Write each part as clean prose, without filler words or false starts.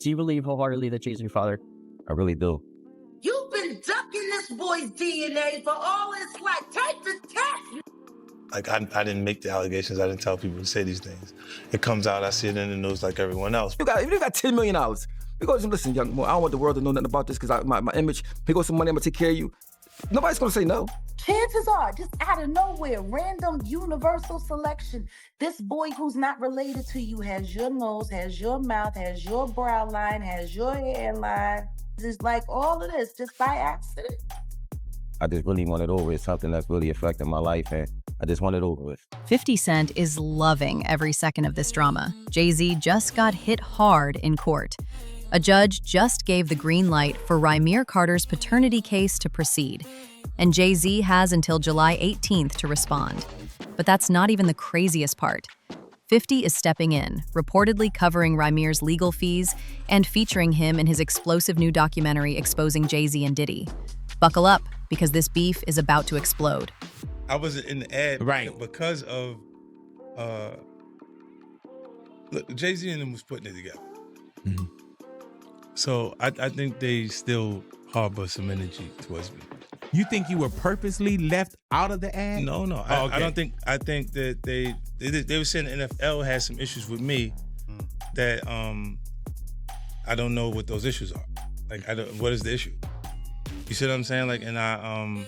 Do you believe wholeheartedly that Jay's your father? I really do. You've been ducking this boy's DNA for all his life. Take the test. Like, I didn't make the allegations. I didn't tell people to say these things. It comes out, I see it in the news like everyone else. If you got $10 million, because listen, young boy, I don't want the world to know nothing about this because my image, here goes some money, I'm gonna take care of you. Nobody's gonna say no. Chances are, just out of nowhere, random universal selection, this boy who's not related to you has your nose, has your mouth, has your brow line, has your hairline. It's like all of this just by accident. I just really want it over. It's something that's really affecting my life, and I just want it over with. 50 Cent is loving every second of this drama. Jay-Z just got hit hard in court. A judge just gave the green light for Rymir Carter's paternity case to proceed, and Jay-Z has until July 18th to respond. But that's not even the craziest part. 50 is stepping in, reportedly covering Rymir's legal fees and featuring him in his explosive new documentary exposing Jay-Z and Diddy. Buckle up, because this beef is about to explode. I wasn't in the ad Right. because of, look, Jay-Z and them was putting it together. Mm-hmm. So I think they still harbor some energy towards me. You think you were purposely left out of the ad? No. Oh, okay. I don't think. I think that they were saying the NFL had some issues with me that I don't know what those issues are. Like, what is the issue? You see what I'm saying? Like, and I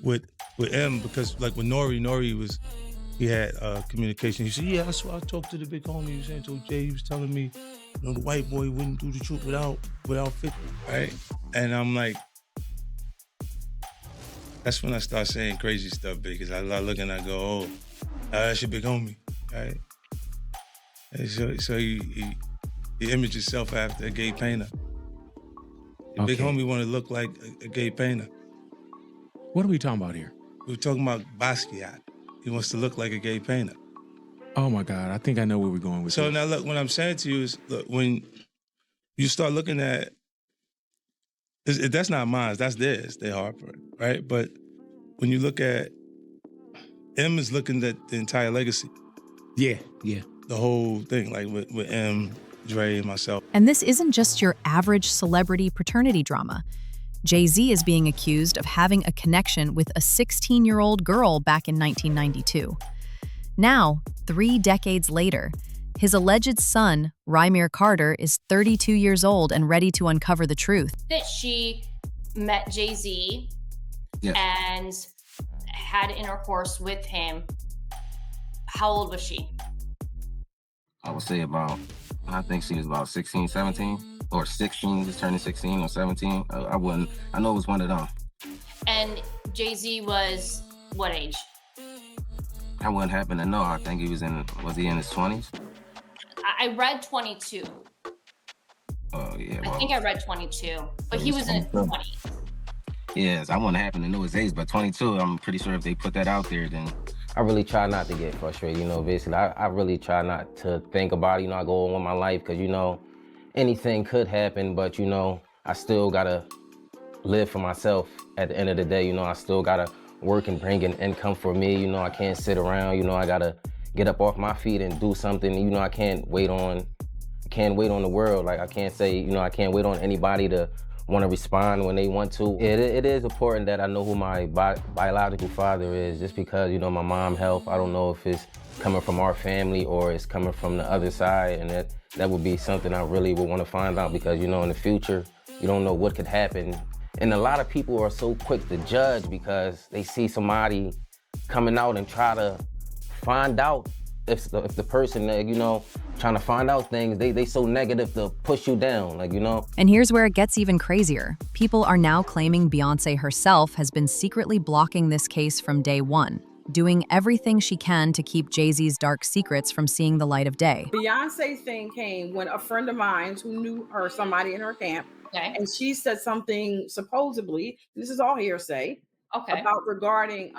with M, because like with Nori he had communication. He said, yeah, that's why I talked to the big homie. He was saying to Jay, he was telling me, you know, the white boy wouldn't do the truth without 50, right? And I'm like, that's when I start saying crazy stuff, because I look and I go, oh, that's your big homie, right? And so he imaged himself after a gay painter. The big homie want to look like a gay painter. What are we talking about here? We're talking about Basquiat. He wants to look like a gay painter. Oh my God, I think I know where we're going with So this. now look, what I'm saying to you is, look, when you start looking at, that's not mine, that's theirs, they Harper, right? But when you look at, M is looking at the entire legacy. Yeah. The whole thing, like with M, Dre, and myself. And this isn't just your average celebrity paternity drama. Jay-Z is being accused of having a connection with a 16-year-old girl back in 1992. Now, 3 decades later, his alleged son, Rymir Carter, is 32 years old and ready to uncover the truth. That she met Jay-Z and had intercourse with him. How old was she? I would say I think she was about 16, 17, or 16, just turning 16 or 17. I know it was one of them. And Jay-Z was what age? I wouldn't happen to know. I think was he in his 20s? I read 22. Oh, yeah. Well, I think I read 22, but he was in his 20s. Yes, I wouldn't happen to know his age, but 22, I'm pretty sure if they put that out there, then I really try not to get frustrated, basically. I really try not to think about it, I go on with my life because, anything could happen, but, I still gotta live for myself at the end of the day, I still gotta work and bring an income for me, I can't sit around, I gotta get up off my feet and do something, I can't wait on the world, like I can't say, I can't wait on anybody to want to respond when they want to. It is important that I know who my biological father is, just because, my mom's health, I don't know if it's coming from our family or it's coming from the other side, and that would be something I really would want to find out, because, in the future, you don't know what could happen. And a lot of people are so quick to judge because they see somebody coming out and try to find out if the person, trying to find out things, they so negative to push you down, And here's where it gets even crazier. People are now claiming Beyoncé herself has been secretly blocking this case from day one, doing everything she can to keep Jay-Z's dark secrets from seeing the light of day. Beyonce's thing came when a friend of mine who knew her, somebody in her camp, and she said something supposedly, this is all hearsay, about regarding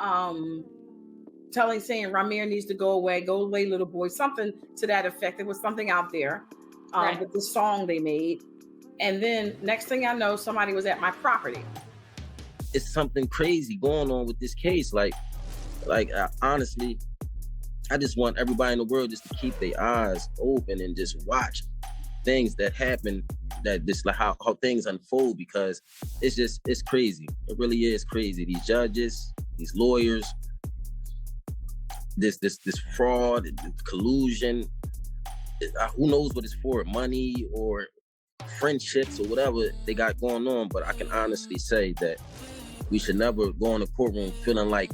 saying Rymir needs to go away, little boy, something to that effect. There was something out there with the song they made. And then next thing I know, somebody was at my property. It's something crazy going on with this case. Honestly, I just want everybody in the world just to keep their eyes open and just watch things that happen, that this like how things unfold, because it's crazy. It really is crazy. These judges, these lawyers, this fraud, collusion. Who knows what it's for? Money or friendships or whatever they got going on. But I can honestly say that we should never go in the courtroom feeling like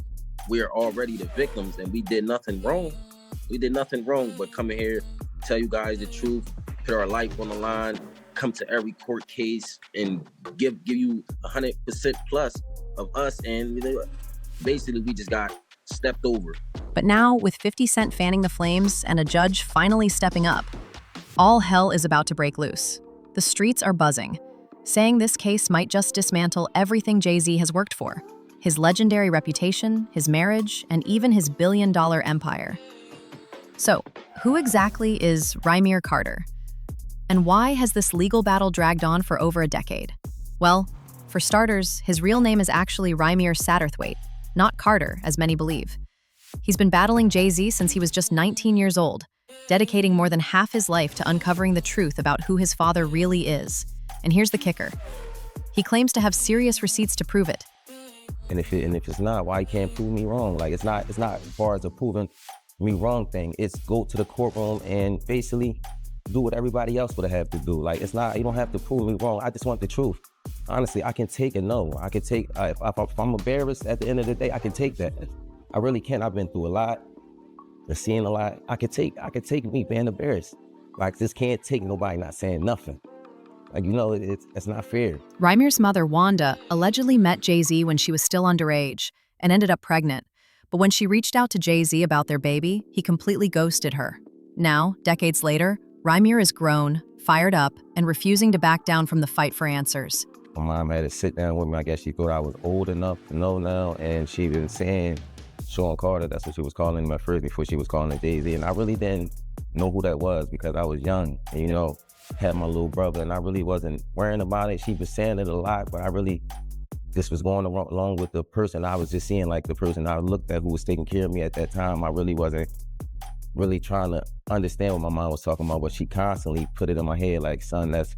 we're already the victims and we did nothing wrong. We did nothing wrong but come in here, tell you guys the truth, put our life on the line, come to every court case and give you 100% plus of us. And basically we just got stepped over. But now, with 50 Cent fanning the flames and a judge finally stepping up, all hell is about to break loose. The streets are buzzing, saying this case might just dismantle everything Jay-Z has worked for: his legendary reputation, his marriage, and even his billion-dollar empire. So, who exactly is Rymir Carter? And why has this legal battle dragged on for over a decade? Well, for starters, his real name is actually Rymir Satterthwaite, not Carter, as many believe. He's been battling Jay-Z since he was just 19 years old, dedicating more than half his life to uncovering the truth about who his father really is. And here's the kicker. He claims to have serious receipts to prove it. And if it's not, why you can't prove me wrong? Like, it's not as far as a proving me wrong thing. It's go to the courtroom and basically do what everybody else would have to do. Like, it's not, you don't have to prove me wrong. I just want the truth. Honestly, I can take a no. I can take, if I'm embarrassed at the end of the day, I can take that. I really can. I've been through a lot. I've seen a lot. I could take me being embarrassed. Like, this can't take nobody not saying nothing. Like, it's not fair. Rymir's mother, Wanda, allegedly met Jay-Z when she was still underage and ended up pregnant. But when she reached out to Jay-Z about their baby, he completely ghosted her. Now, decades later, Rymir is grown, fired up, and refusing to back down from the fight for answers. My mom had to sit down with me. I guess she thought I was old enough to know now, and she been saying Sean Carter, that's what she was calling him at first before she was calling him Jay-Z. And I really didn't know who that was because I was young and, had my little brother, and I really wasn't worrying about it. She was saying it a lot, but I really just was going along with the person I was just seeing, like the person I looked at who was taking care of me at that time. I really wasn't really trying to understand what my mom was talking about, but she constantly put it in my head like, son, it's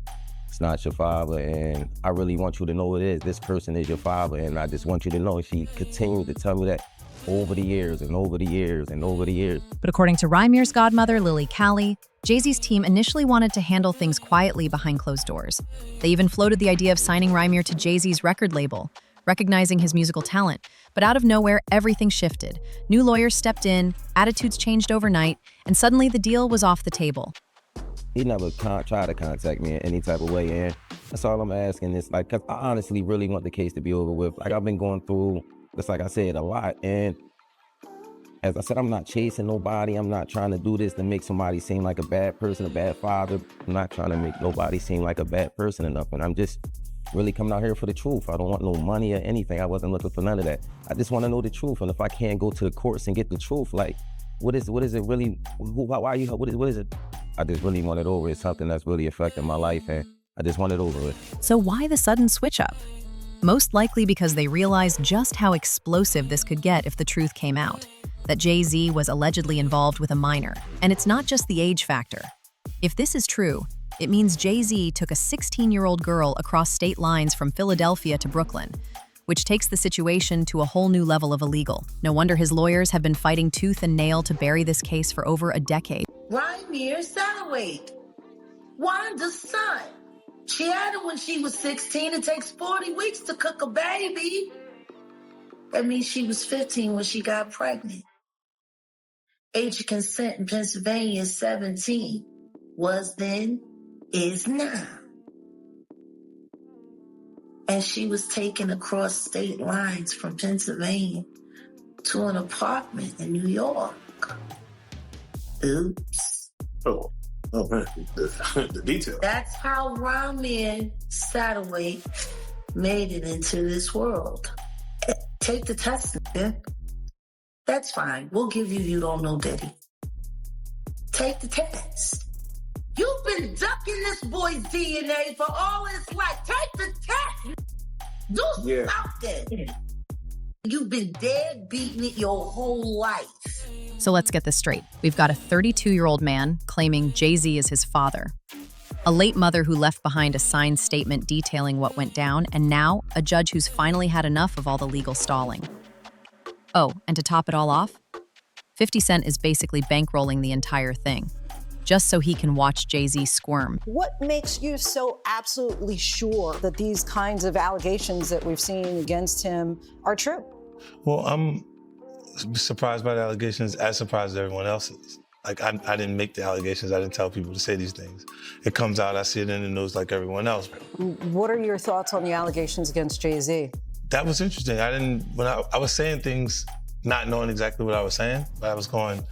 not your father, and I really want you to know it is. This person is your father, and I just want you to know. She continued to tell me that over the years and over the years and over the years. But according to Rymir's godmother, Lily Callie, Jay-Z's team initially wanted to handle things quietly behind closed doors. They even floated the idea of signing Rymir to Jay-Z's record label, recognizing his musical talent. But out of nowhere, everything shifted. New lawyers stepped in, attitudes changed overnight, and suddenly the deal was off the table. He never tried to contact me in any type of way, and that's all I'm asking is, like, because I honestly really want the case to be over with. Like, I've been going through, just like I said, a lot, and as I said, I'm not chasing nobody. I'm not trying to do this to make somebody seem like a bad person, a bad father. I'm not trying to make nobody seem like a bad person or nothing. I'm just really coming out here for the truth. I don't want no money or anything. I wasn't looking for none of that. I just want to know the truth. And if I can't go to the courts and get the truth, like, what is it really? What is it? I just really want it over. It's something that's really affecting my life, and I just want it over with. So why the sudden switch up? Most likely because they realized just how explosive this could get if the truth came out. That Jay-Z was allegedly involved with a minor. And it's not just the age factor. If this is true, it means Jay-Z took a 16-year-old girl across state lines from Philadelphia to Brooklyn, which takes the situation to a whole new level of illegal. No wonder his lawyers have been fighting tooth and nail to bury this case for over a decade. Rymir Satterthwaite, Wanda's son. She had it when she was 16. It takes 40 weeks to cook a baby. That means she was 15 when she got pregnant. Age of consent in Pennsylvania is 17. Was then, is now. And she was taken across state lines from Pennsylvania to an apartment in New York. Oops. Oh man, the detail. That's how Rymir Satterthwaite made it into this world. Take the test, yeah? That's fine. We'll give you don't know Diddy. Take the test. You've been ducking this boy's DNA for all his life. Take the test. Do something. You've been dead beating it your whole life. So let's get this straight. We've got a 32-year-old man claiming Jay-Z is his father. A late mother who left behind a signed statement detailing what went down, and now a judge who's finally had enough of all the legal stalling. Oh, and to top it all off, 50 Cent is basically bankrolling the entire thing, just so he can watch Jay-Z squirm. What makes you so absolutely sure that these kinds of allegations that we've seen against him are true? Well, I'm surprised by the allegations, as surprised as everyone else is. Like, I didn't make the allegations. I didn't tell people to say these things. It comes out, I see it in the news like everyone else. What are your thoughts on the allegations against Jay-Z? That was interesting. When I was saying things, not knowing exactly what I was saying, but I was going,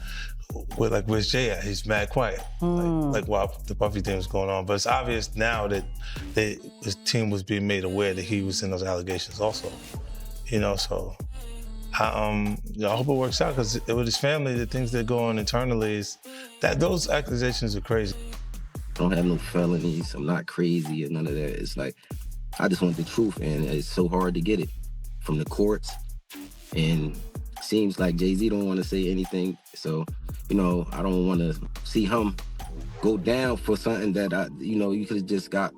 where's Jay at? He's mad quiet. Like while the Puffy thing was going on. But it's obvious now that his team was being made aware that he was in those allegations also. So I hope it works out, because with his family, the things that go on internally is that those accusations are crazy. I don't have no felonies. I'm not crazy or none of that. It's like, I just want the truth, and it's so hard to get it from the courts. And it seems like Jay-Z don't want to say anything. So, I don't want to see him go down for something that, you could have just got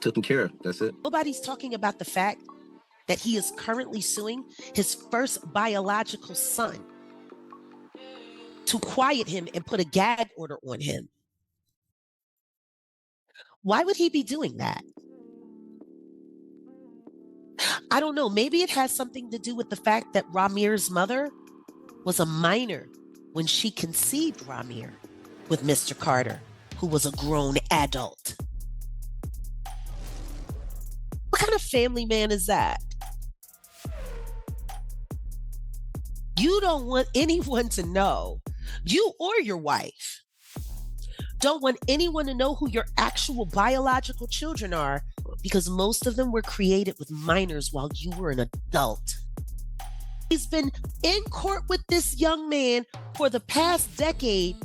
taken care of. That's it. Nobody's talking about the fact that he is currently suing his first biological son to quiet him and put a gag order on him. Why would he be doing that? I don't know. Maybe it has something to do with the fact that Rymir's mother was a minor when she conceived Rymir with Mr. Carter, who was a grown adult. What kind of family man is that? You don't want anyone to know, you or your wife, don't want anyone to know who your actual biological children are, because most of them were created with minors while you were an adult. He's been in court with this young man for the past decade,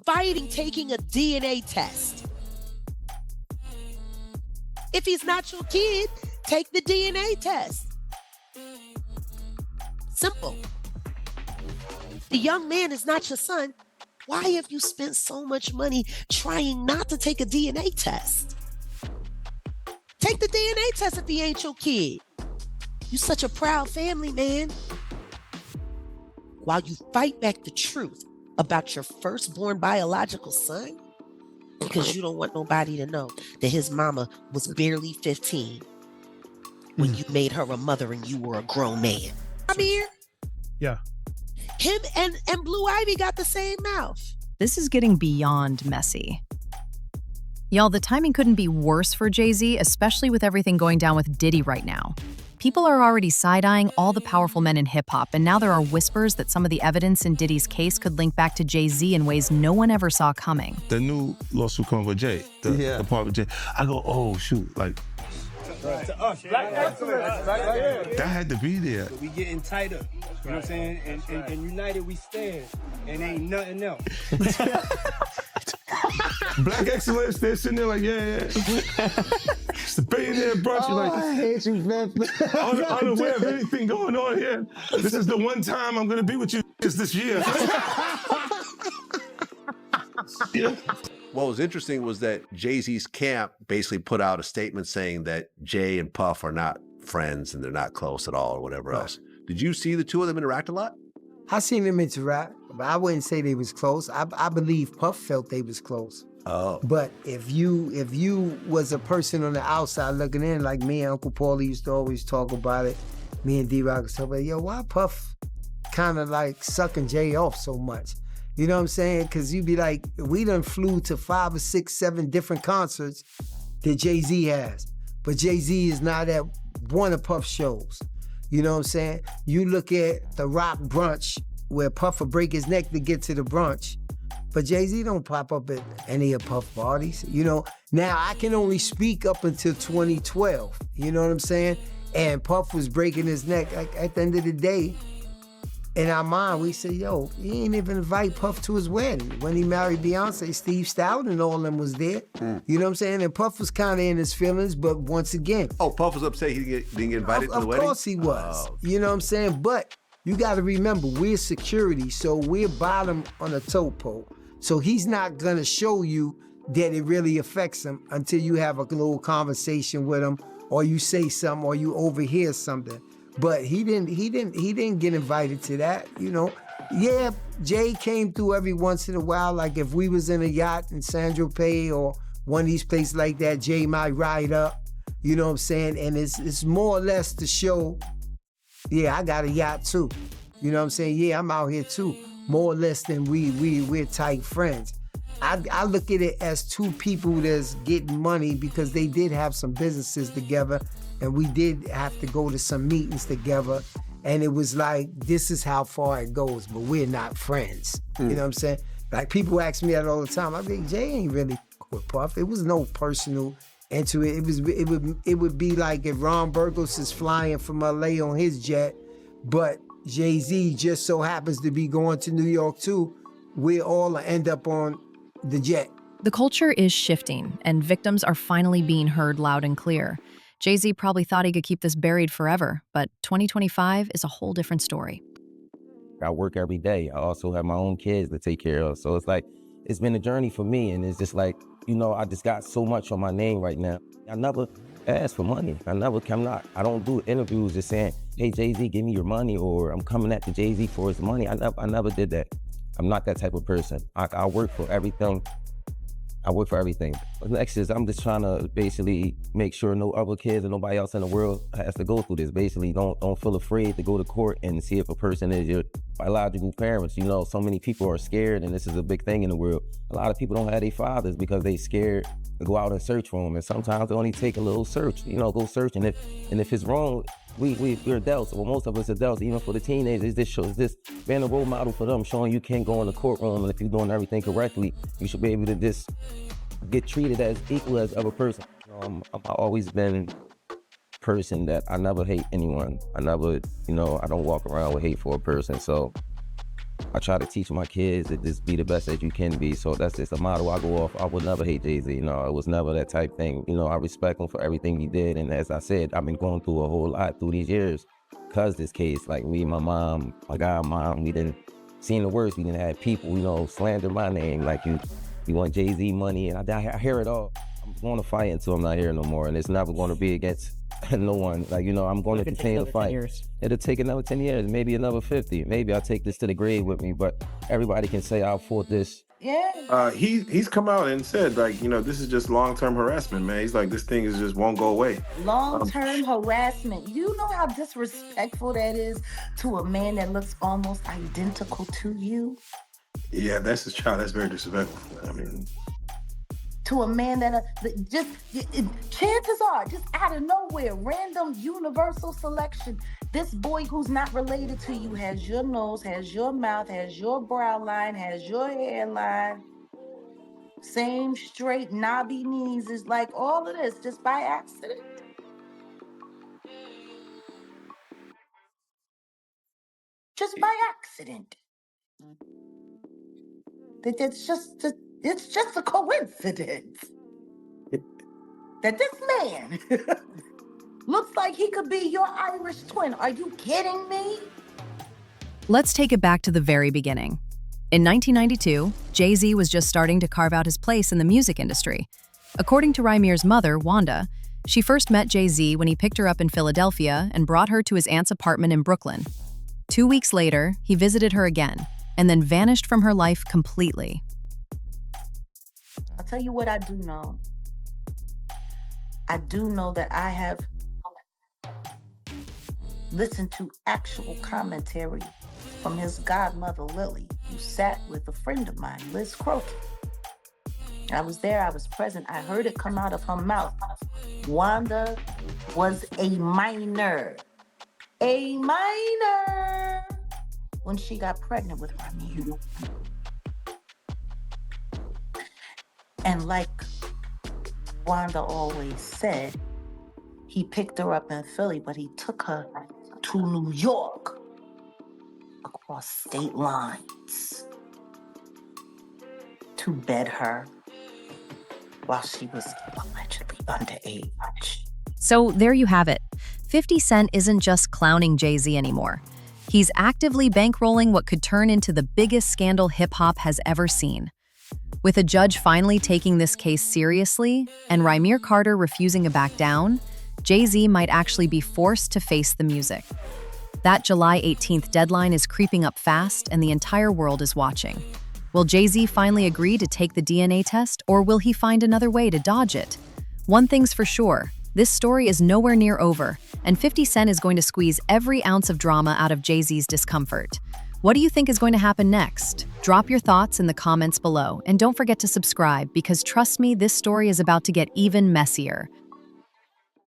fighting taking a DNA test. If he's not your kid, take the DNA test. Simple. The young man is not your son. Why have you spent so much money trying not to take a DNA test? Take the DNA test if he ain't your kid. You such a proud family man. While you fight back the truth about your firstborn biological son, because you don't want nobody to know that his mama was barely 15 when you made her a mother and you were a grown man. I'm here. Yeah. Him and Blue Ivy got the same mouth. This is getting beyond messy. Y'all, the timing couldn't be worse for Jay-Z, especially with everything going down with Diddy right now. People are already side-eyeing all the powerful men in hip-hop, and now there are whispers that some of the evidence in Diddy's case could link back to Jay-Z in ways no one ever saw coming. The new lawsuit coming with Jay, the part with Jay, I go, oh, shoot, like, To us, black excellence. that had to be there. We getting tighter, you know what I'm saying? And united we stand, and ain't nothing else. Black excellence, they're sitting there like, yeah. It's the billionaire brunch. Oh, Like, I hate you, man. unaware of anything going on here. This is the one time I'm gonna be with you this year. Yeah. What was interesting was that Jay-Z's camp basically put out a statement saying that Jay and Puff are not friends and they're not close at all or whatever else. Did you see the two of them interact a lot? I seen them interact, but I wouldn't say they was close. I believe Puff felt they was close. Oh. But if you was a person on the outside looking in, like me and Uncle Paulie used to always talk about it, me and D-Rock and stuff like, yo, why Puff kind of like sucking Jay off so much? You know what I'm saying? Because you'd be like, we done flew to 5 or 6, 7 different concerts that Jay-Z has. But Jay-Z is not at one of Puff's shows. You know what I'm saying? You look at the Rock brunch where Puff will break his neck to get to the brunch. But Jay-Z don't pop up at any of Puff parties. You know, now I can only speak up until 2012. You know what I'm saying? And Puff was breaking his neck. Like, at the end of the day, in our mind, we say, yo, he ain't even invite Puff to his wedding. When he married Beyoncé, Steve Stout and all of them was there. You know what I'm saying? And Puff was kind of in his feelings, but once again. Oh, Puff was upset he didn't get invited to the wedding? Of course he was. Oh. You know what I'm saying? But you got to remember, we're security, so we're bottom on a tote pole. So he's not going to show you that it really affects him until you have a little conversation with him, or you say something, or you overhear something. But he didn't get invited to that, you know. Yeah, Jay came through every once in a while. Like if we was in a yacht in San Tropez or one of these places like that, Jay might ride up. You know what I'm saying? And it's more or less to show, yeah, I got a yacht too. You know what I'm saying? Yeah, I'm out here too. More or less than we're tight friends. I look at it as two people that's getting money because they did have some businesses together, and we did have to go to some meetings together. And it was like, this is how far it goes, but we're not friends. You know what I'm saying? Like people ask me that all the time. I think Jay ain't really with Puff. It was no personal into it. It would be like if Ron Burgos is flying from LA on his jet, but Jay-Z just so happens to be going to New York too. We all end up on the jet. The culture is shifting, and victims are finally being heard loud and clear. Jay-Z probably thought he could keep this buried forever, but 2025 is a whole different story. I work every day. I also have my own kids to take care of. So it's like, it's been a journey for me. And it's just like, you know, I just got so much on my name right now. I never ask for money. I don't do interviews just saying, hey, Jay-Z, give me your money, or I'm coming at the Jay-Z for his money. I never did that. I'm not that type of person. I work for everything. Next is I'm just trying to basically make sure no other kids or nobody else in the world has to go through this. Basically, don't feel afraid to go to court and see if a person is your biological parents. You know, so many people are scared, and this is a big thing in the world. A lot of people don't have their fathers because they scared to go out and search for them. And sometimes it only take a little search, you know, go search. And if it's wrong, we're adults, or most of us adults, even for the teenagers, this being a role model for them, showing you can't go in the courtroom, and if you're doing everything correctly, you should be able to just get treated as equal as other person. I've always been a person that I never hate anyone. I never, you know, I don't walk around with hate for a person. So I try to teach my kids to just be the best that you can be. So that's just a motto I go off. I would never hate Jay-Z. You know, it was never that type thing. You know, I respect him for everything he did. And as I said, I've been going through a whole lot through these years because this case, like me, my mom, my godmom, we didn't seen the worst. We didn't have people, you know, slander my name. Like you want Jay-Z money, and I hear it all. I'm going to fight until I'm not here no more, and it's never going to be against no one. Like, you know, I'm going to continue to fight. It'll take another 10 years, maybe another 50. Maybe I'll take this to the grave with me, but everybody can say I fought this. Yeah. He's come out and said, like, you know, this is just long-term harassment, man. He's like, this thing is just won't go away. Long-term harassment. You know how disrespectful that is to a man that looks almost identical to you? Yeah, that's his child. That's very disrespectful. I mean, to a man that chances are, just out of nowhere, random universal selection, this boy who's not related to you has your nose, has your mouth, has your brow line, has your hairline, same straight knobby knees, is like all of this just by accident. Just by accident. It's just a coincidence that this man looks like he could be your Irish twin. Are you kidding me? Let's take it back to the very beginning. In 1992, Jay-Z was just starting to carve out his place in the music industry. According to Rymir's mother, Wanda, she first met Jay-Z when he picked her up in Philadelphia and brought her to his aunt's apartment in Brooklyn. 2 weeks later, he visited her again and then vanished from her life completely. I'll tell you what I do know. I do know that I have listened to actual commentary from his godmother, Lily, who sat with a friend of mine, Liz Crokin. I was there, I was present, I heard it come out of her mouth. Wanda was a minor when she got pregnant with Rymir. And like Wanda always said, he picked her up in Philly, but he took her to New York across state lines to bed her while she was allegedly underage. So there you have it. 50 Cent isn't just clowning Jay-Z anymore. He's actively bankrolling what could turn into the biggest scandal hip-hop has ever seen. With a judge finally taking this case seriously and Rymir Carter refusing to back down, Jay-Z might actually be forced to face the music. That July 18th deadline is creeping up fast and the entire world is watching. Will Jay-Z finally agree to take the DNA test, or will he find another way to dodge it? One thing's for sure, this story is nowhere near over, and 50 Cent is going to squeeze every ounce of drama out of Jay-Z's discomfort. What do you think is going to happen next? Drop your thoughts in the comments below, and don't forget to subscribe because trust me, this story is about to get even messier.